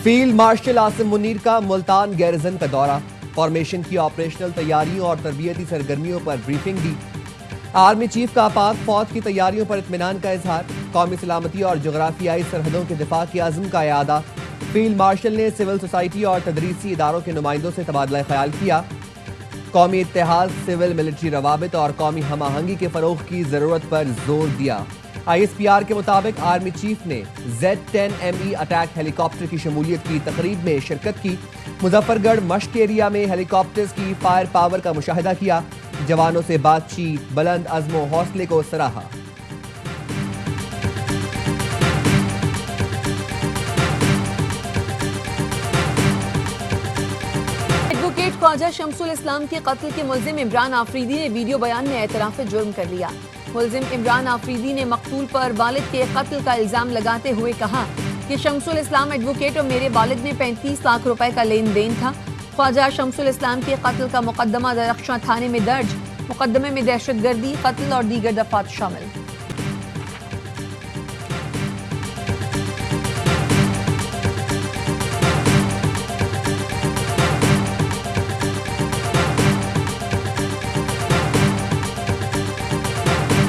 Field marshal Asim Munir का Multan garrison का दौरा, फॉर्मेशन की ऑपरेशनल तैयारियों और तरबियती सरगर्मियों पर ब्रीफिंग दी। आर्मी चीफ का पाक फौज की तैयारियों पर इत्मीनान का इजहार, कौमी सलामती और जोग्राफियाई सरहदों के दिफा के अज़्म का इआदा। फील्ड मार्शल ने सिविल सोसाइटी और तदरीसी इदारों के नुमाइंदों से तबादला ख्याल किया। कौमी इत्तेहाद, सिविल मिलिट्री रवाबित और कौमी हम आहंगी के फरोग की जरूरत पर जोर दिया। ISPR के मुताबिक आर्मी चीफ ने Z-10ME अटैक हेलीकॉप्टर की शमूलियत की तकरीब में शिरकत की। मुजफ्फरगढ़ मश्क एरिया में हेलीकॉप्टर्स की फायर पावर का मुशाहिदा किया। जवानों से बातचीत, बुलंद अज़्म हौसले को सराहा। एडवोकेट ख्वाजा शमसुल इस्लाम के कत्ल के मुल्जिम इमरान आफरीदी ने वीडियो बयान में एतराफ़ जुर्म कर लिया। मुल्जिम इमरान आफरीदी ने मकतूल पर वालिद के कत्ल का इल्जाम लगाते हुए कहा कि शमसुल इस्लाम एडवोकेट और मेरे वालिद में 35 लाख रुपए का लेन देन था। ख्वाजा शमसुल इस्लाम के कत्ल का मुकदमा दरख्शां थाने में दर्ज। मुकदमे में दहशतगर्दी, कत्ल और दीगर दफात शामिल।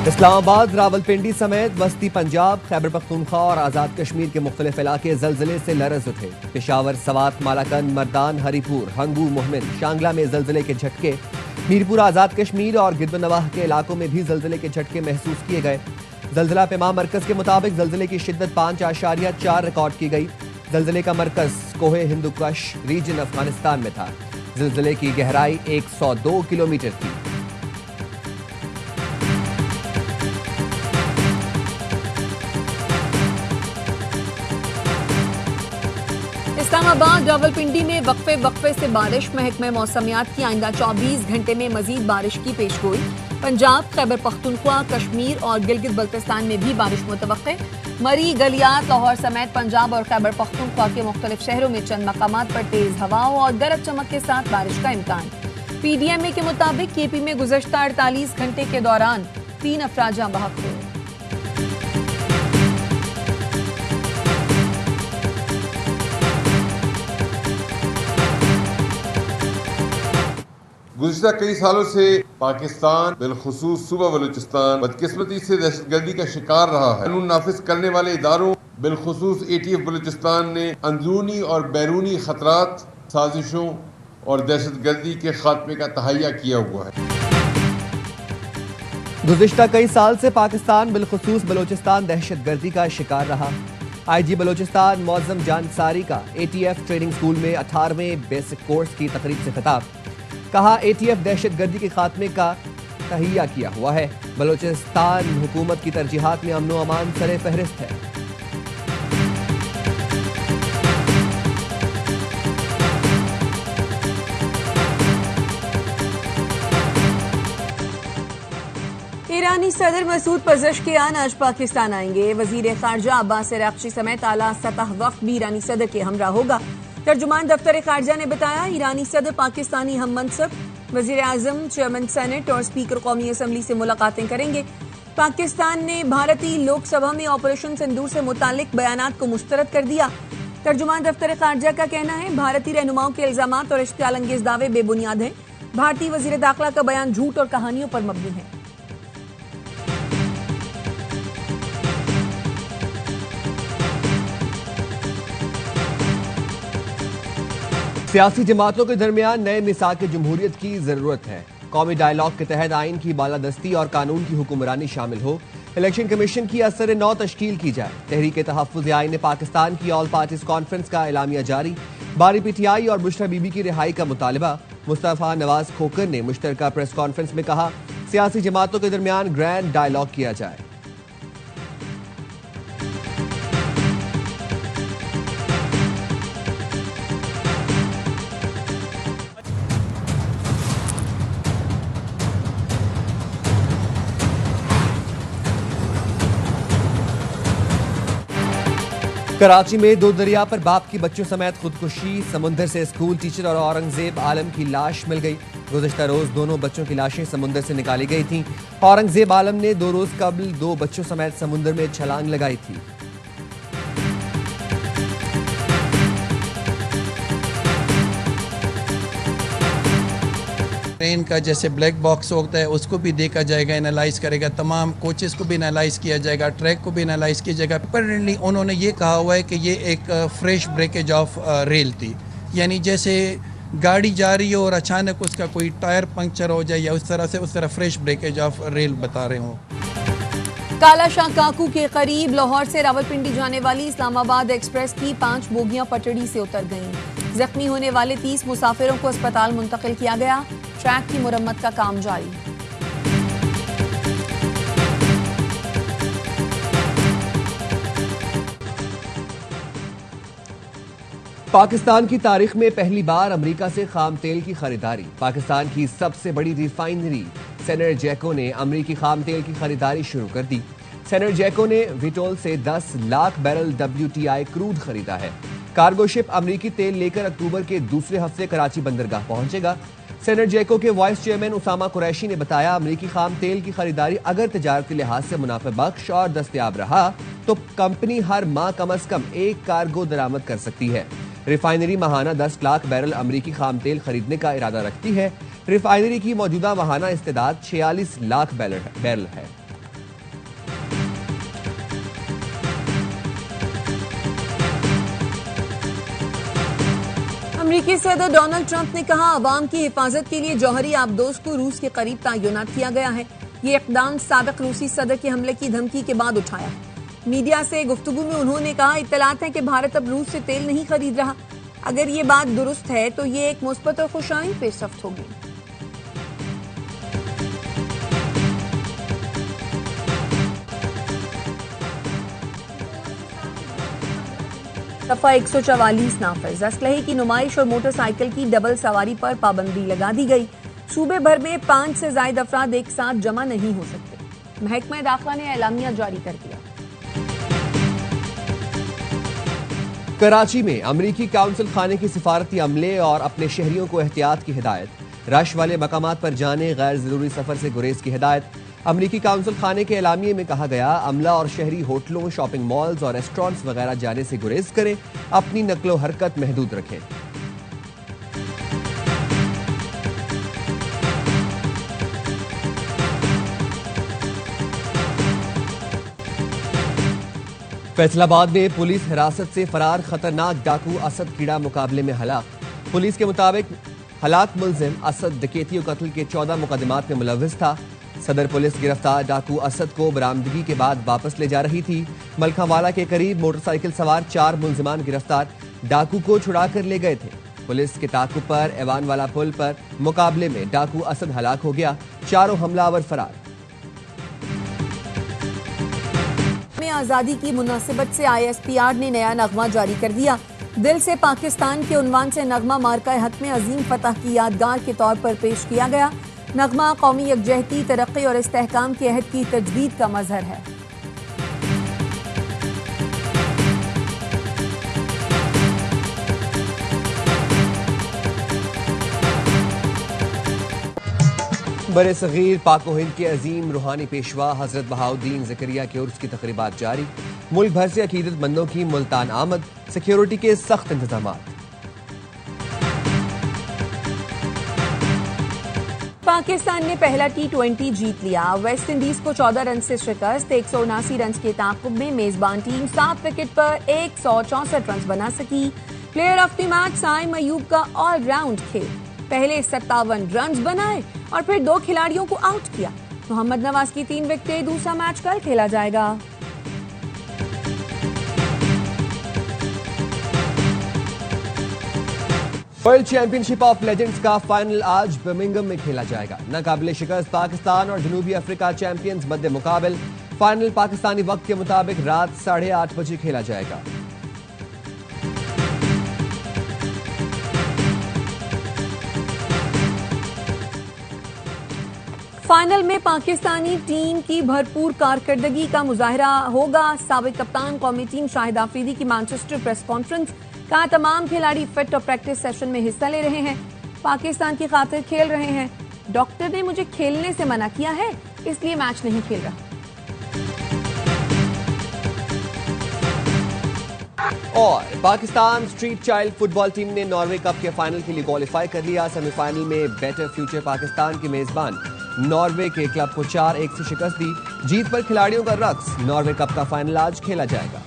इस्लामाबाद, रावलपिंडी समेत वस्ती पंजाब, खैबर पख्तूनख्वा और आज़ाद कश्मीर के मुख्तलिफ इलाके जल्जले से लरज़ उठे। पेशावर, सवात, मालाकंद, मर्दान, हरीपुर, हंगू, मोहमिन, शांगला में जल्जले के झटके। मीरपुर, आज़ाद कश्मीर और गिरदनवाह के इलाकों में भी जल्जले के झटके महसूस किए गए। जल्जला पैमा मरकज के मुताबिक जल्जले की शिद्दत 5.4 रिकॉर्ड की गई। जल्जले का मरकज कोहे हिंदुकुश रीजन अफगानिस्तान में था। जल्जले की गहराई 102 किलोमीटर थी। इस्लामाबाद, रावलपिंडी में वक्फे से बारिश। महकमे मौसमियात की आइंदा 24 घंटे में मजीद बारिश की पेशगोई। पंजाब, खैबर पख्तूनख्वा, कश्मीर और गिलगित बल्तिस्तान में भी बारिश मुतवक्के। मरी, गलियात, लाहौर समेत पंजाब और खैबर पख्तूनख्वा के मुख्तलिफ शहरों में चंद मकामात पर तेज हवाओं और गरज चमक के साथ बारिश का इम्कान। PDMA के मुताबिक KP में गुज़श्ता 48 घंटे के दौरान 3 अफराद जाँ बहक हुए। गुज़श्ता कई सालों से पाकिस्तान बिलखुसूस सूबा बलूचिस्तान बदकिस्मती से दहशतगर्दी का शिकार रहा है। कानून नाफिज करने वाले इदारों बिलखुसूस ATF बलूचिस्तान ने अंदरूनी और बैरूनी खतरात, साजिशों और दहशतगर्दी के खात्मे का तहैया किया हुआ है। गुज़श्ता कई साल से पाकिस्तान बिलखुसूस बलूचिस्तान दहशतगर्दी का शिकार रहा। IG बलूचिस्तान मौज़म जानसारी का ATF ट्रेनिंग स्कूल में 18वें बेसिक कोर्स की तकरीब से खिताब। कहा, ATF दहशतगर्दी के खात्मे का तहैया किया हुआ है। बलूचिस्तान हुकूमत की तरजीहात में अमन व अमान सरे फहरिस्त है। ईरानी सदर मसूद पज़ेश्कियान आज पाकिस्तान आएंगे। वजीर खारजा अब्बास अराग़ची समेत आला सतह वफ़द भी ईरानी सदर के हमरा होगा। तर्जुमान दफ्तर खारजा ने बताया, ईरानी सदर पाकिस्तानी हम मनसब वजीर आज़म, चेयरमैन सेनेट और स्पीकर कौमी असम्बली से मुलाकातें करेंगे। पाकिस्तान ने भारतीय लोकसभा में ऑपरेशन सिंदूर से मुतालिक बयानात को मुस्तरद कर दिया। तर्जुमान दफ्तर खारजा का कहना है, भारतीय रहनुमाओं के इल्जामात और इश्तियाल अंगेज दावे बेबुनियाद हैं। भारतीय वजीर दाखिला का बयान झूठ और कहानियों पर मबनी है। सियासी जमातों के दरमियान नए मिसाक जमहूरियत की जरूरत है। कौमी डायलॉग के तहत आइन की बालादस्ती और कानून की हुक्मरानी शामिल हो। इलेक्शन कमीशन की असर 9 तश्कील की जाए। तहरीक तहफ़्फ़ुज़ आइन पाकिस्तान की ऑल पार्टीज कॉन्फ्रेंस का एलामिया जारी। बारी PTI और बुशरा बीबी की रिहाई का मुतालबा। मुस्तफ़ा नवाज खोकर ने मुश्तरका प्रेस कॉन्फ्रेंस में कहा, सियासी जमातों के दरमियान ग्रैंड डायलॉग किया जाए। कराची में दो दरिया पर बाप की बच्चों समेत खुदकुशी। समुंदर से स्कूल टीचर और औरंगजेब आलम की लाश मिल गई। गुज़श्ता रोज दोनों बच्चों की लाशें समुंदर से निकाली गई थीं। औरंगजेब आलम ने 2 रोज कबल 2 बच्चों समेत समुंदर में छलांग लगाई थी। ट्रेन का जैसे ब्लैक बॉक्स होता है उसको भी देखा जाएगा, एनालाइज करेगा, तमाम कोचेस को भी एनालाइज किया जाएगा, ट्रैक को भी एनालाइज किया जाएगा। परमानेंटली उन्होंने ये कहा हुआ है कि ये एक फ्रेश ब्रेकेज ऑफ रेल थी, यानी जैसे गाड़ी जा रही हो और अचानक उसका कोई टायर पंक्चर हो जाए या उस तरह फ्रेश ब्रेकेज ऑफ रेल बता रहे हों। कालाशाह काकू के करीब लाहौर से रावलपिंडी जाने वाली इस्लामाबाद एक्सप्रेस की 5 बोगियां पटड़ी से उतर गईं। जख्मी होने वाले 30 मुसाफिरों को अस्पताल मुंतकिल किया गया। ट्रैक की मुरम्मत का काम जारी। पाकिस्तान की तारीख में पहली बार अमेरिका से खाम तेल की खरीदारी। पाकिस्तान की सबसे बड़ी रिफाइनरी सेनर्जेको ने अमेरिकी खाम तेल की खरीदारी शुरू कर दी। सेनर्जेको ने विटोल से 10 लाख बैरल WTI क्रूड खरीदा है। कार्गो शिप अमेरिकी तेल लेकर अक्टूबर के दूसरे हफ्ते कराची बंदरगाह पहुंचेगा। सेनर्जेको के वाइस चेयरमैन उसामा कुरैशी ने बताया, अमेरिकी खाम तेल की खरीदारी अगर तजारती लिहाज से मुनाफे बख्श और दस्तयाब रहा तो कंपनी हर माह कम से कम 1 कार्गो दरामद कर सकती है। रिफाइनरी माहाना 10 लाख बैरल अमेरिकी खाम तेल खरीदने का इरादा रखती है। रिफाइनरी की मौजूदा माहाना इस्तेदाद 46 लाख बैरल है। अमेरिकी सदर डोनाल्ड ट्रंप ने कहा, अवाम की हिफाजत के लिए जौहरी आबदोज को रूस के करीब तैनात किया गया है। ये इकदाम साबिक रूसी सदर के हमले की धमकी के बाद उठाया है। मीडिया से गुफ्तगू में उन्होंने कहा, इत्तलात है कि भारत अब रूस से तेल नहीं खरीद रहा। अगर ये बात दुरुस्त है तो ये एक मुस्बत और खुशाइन पेशरफ्त होगी। दफा 144 नाफिज। असलहे की नुमाइश और मोटरसाइकिल की डबल सवारी पर पाबंदी लगा दी गई। सूबे भर में 5 से ज्यादा अफराद एक साथ जमा नहीं हो सकते। महकमा दाखिला ने एलामिया जारी कर दिया। कराची में अमरीकी काउंसिल खाने की सिफारती अमले और अपने शहरियों को एहतियात की हिदायत। रश वाले मकामात पर जाने, गैर जरूरी सफर से गुरेज की हिदायत। अमरीकी काउंसिल खाने के एलामिये में कहा गया, अमला और शहरी होटलों, शॉपिंग मॉल्स और रेस्टोरेंट्स वगैरह जाने से गुरेज करें, अपनी नकलो हरकत महदूद रखें। फैसलाबाद में पुलिस हिरासत से फरार खतरनाक डाकू असद कीड़ा मुकाबले में हलाक। पुलिस के मुताबिक हलाक मुलजिम असद डकैती और कत्ल के 14 मुकदमात में मुलव्विस था। सदर पुलिस गिरफ्तार डाकू असद को बरामदगी के बाद वापस ले जा रही थी। मलखावाला के करीब मोटरसाइकिल सवार 4 मुलजिमान गिरफ्तार डाकू को छुड़ा कर ले गए थे। पुलिस के ताकुब पर एवान वाला पुल पर मुकाबले में डाकू असद हलाक हो गया। 4 हमलावर फरार। आजादी की मुनासिबत से ISPR ने नया नगमा जारी कर दिया। दिल से पाकिस्तान के उन्वान से नगमा मार्का हक में अजीम फतह की यादगार के तौर पर पेश किया गया। नगमा कौमी यकजहती, तरक्की और इस्तेहकाम के अहद की तजदीद का मजहर है। बरे सगीर पाक हिंद के अजीम रूहानी पेशवा हजरत बहाउद्दीन ज़करिया के उर्स की तकरीबात जारी। मुल्क भर से अकीदतमंदों की मुल्तान आमद। सिक्योरिटी के सख्त इंतजाम। पाकिस्तान ने पहला T20 जीत लिया। वेस्ट इंडीज को 14 रन से शिकस्त। 179 रन के ताकुब में मेजबान टीम 7 विकेट पर 164 रन बना सकी। Player of the match Saim Ayub का ऑलराउंड खेल। पहले 57 रन बनाए और फिर 2 खिलाड़ियों को आउट किया। मोहम्मद नवाज की 3 विकेटें। दूसरा मैच कल खेला जाएगा। वर्ल्ड चैंपियनशिप ऑफ लेजेंड्स का फाइनल आज बर्मिंघम में खेला जाएगा। नाकाबिले शिकस्त पाकिस्तान और जनूबी अफ्रीका चैंपियंस मध्य मुकाबल। फाइनल पाकिस्तानी वक्त के मुताबिक रात 8:30 बजे खेला जाएगा। फाइनल में पाकिस्तानी टीम की भरपूर कारकर्दगी का मुजाहरा होगा। साबिक कप्तान कौमी टीम शाहिद आफरीदी की मैनचेस्टर प्रेस कॉन्फ्रेंस। कहा, तमाम खिलाड़ी फिट और प्रैक्टिस सेशन में हिस्सा ले रहे हैं, पाकिस्तान की खातिर खेल रहे हैं। डॉक्टर ने मुझे खेलने से मना किया है, इसलिए मैच नहीं खेल रहा। और Pakistan street child football team ने नॉर्वे कप के फाइनल के लिए क्वालिफाई कर लिया। सेमीफाइनल में बेटर फ्यूचर पाकिस्तान की मेजबान नॉर्वे के क्लब को 4-1 से शिकस्त दी। जीत पर खिलाड़ियों का रक्स। नॉर्वे कप का फाइनल आज खेला जाएगा।